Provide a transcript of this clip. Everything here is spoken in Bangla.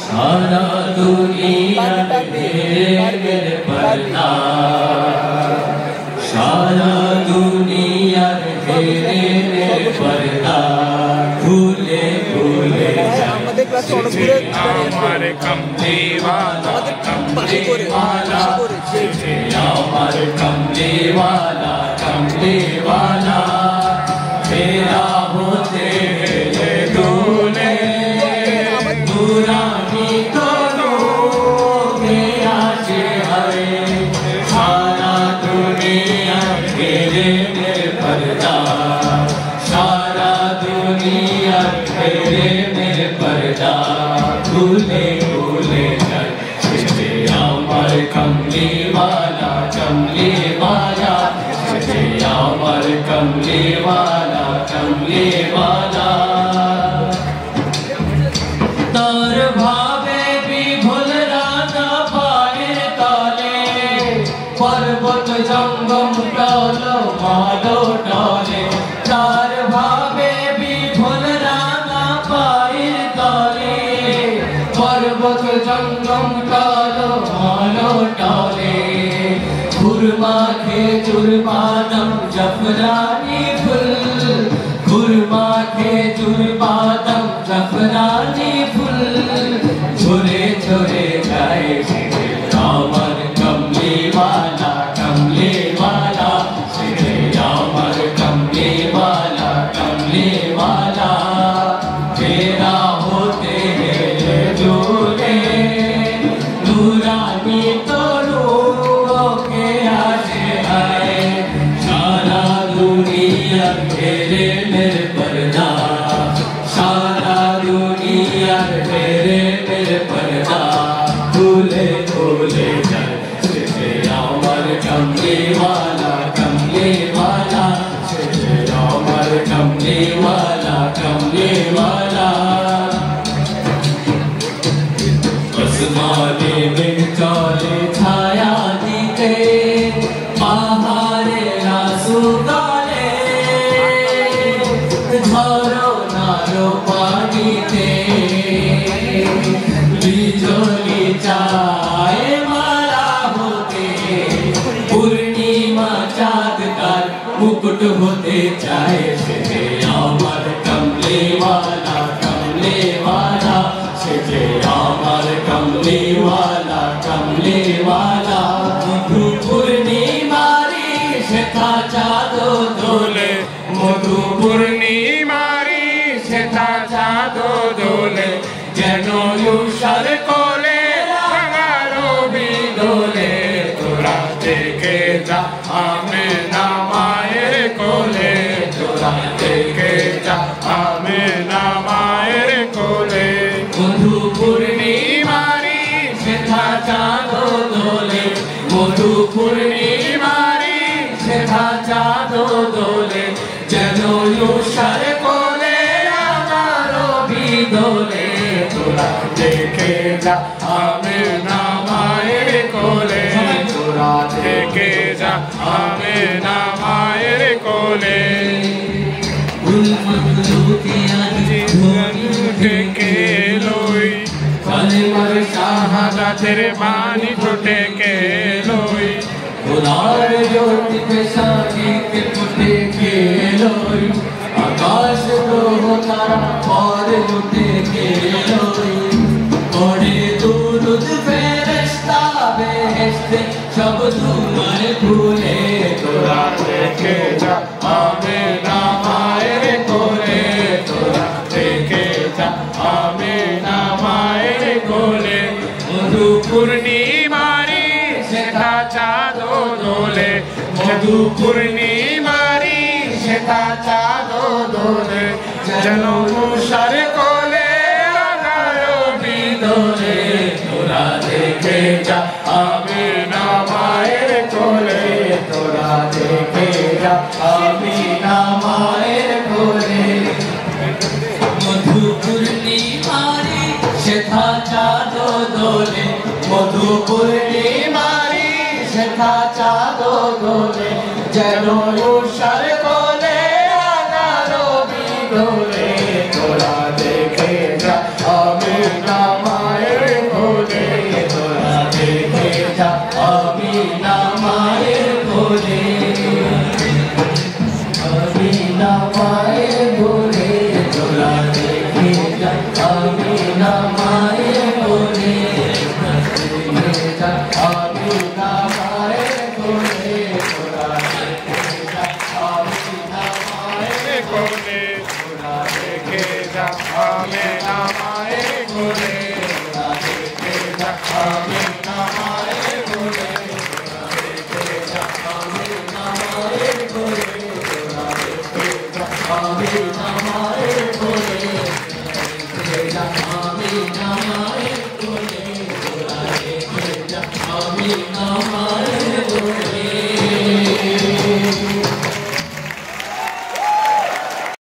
सारा दुनिया घेरे पर्दा, सारा दुनिया घेरे पर्दा, भूले भूले আমার কমলি वाला कमली वाला আমার कमली वाला कमली वाला तेरा होते हुए डोले नूरानी सारा दुनिया घेरे मेरे पर्दा, सारा दुनिया घेरे मेरे पर्दा, भूले भूले আমার कमली वाला আমার कमली वाला तार भावे भी भूल राना पाए ताले पर्वत जंगम टोलो मालो टोले तार भावे भी भूल राना पाए ताले पर्वत जंगम टोलो मालो टोले खुरमा खेजूर बादाम जफरानी फूल खुरमा खेजूर बादाम जफरानी फूल झरे झरे जाए আমার कमली वाला আমার कमली वाला तेरा होते हैं जोड़े नूरानी तोड़ो के आशे आए सारा दुनिया घेरे मेरे पर्दा, सारा दुनिया घेरे मेरे पर्दा, भूले भूले जाए আমার कमली वाला আমার कमली वाला आसमाने में चले छाया दीते पहाड़े आंसू गाले झरो नारो पानीते बिजली चाय मारा होते पूर्णिमा चाँद का मुकुट होते चाहे আমার कमली वाला আমার कमली वाला मधु पूर्णिमारी शेखा चाँदो दोले মধু পূর্ণিমারি সেটা চাঁদো দোলে যেন উষার কোলে রাঙালো বিদোলে তোরা দেখে যা আমেনা মায়ের কোলে তোরা দেখে যা আমেনা মায়ের কোলে মধু পূর্ণিমারি শেখা চাঁদো দোলে মধু পূর্ণিমারি শেখা চাঁদো দোলে যেন উষার কোলে রাঙালো বিদোলে তোরা দেখে যা আমেনা মায়ের কোলে তোরা দেখে যা আমেনা মায়ের কোলে ঢেকে লই কালেমার শাহাদাতের বাণী ঢেকে লই खुदार ज्योति पे संगीत फुटे के लोई आकाश ग्रह तारा और लुटे के लोई बड़े दूर फेरिश्ता बेहेश्त सब तुम्हारे भूले তোরা দেখে যা আমেনা মায়ের কোলে তোরা দেখে যা আমেনা মায়ের কোলে মধু পূর্ণিমারি সেটা চাঁদো দোলে মধু পূর্ণিমারি সেটা চাঁদো দোলে যেন উষার কোলে রাঙালো বিদোলে তোরা দেখে যা আমেনা মায়ের কোলে তোরা দেখে যা আমেনা মায়ের কোলে मधु पूर्णिमारी शेखा चाँदो दोले मधु पूर्णिमारी शेखा चाँदो दोले যেন উষার কোলে রাঙালো কোলে তোরা দেখে যা আমিনা মায়ের কোলে তোরা দেখে যা আমিনা মায়ের কোলে আমিনা মায়ের কোলে তোরা দেখে যা আমিনা মায়ের কোলে দেখে যা আমিনা মায়ের কোলে তোরা দেখে যা আমিনা মায়ের কোলে তোরা দেখে যা আমিনা মায়ের কোলে তোরা দেখে যা আমিনা মায়ের কোলে তোরা দেখে যা আমিনা মায়ের কোলে তোরা দেখে যা আমিনা মায়ের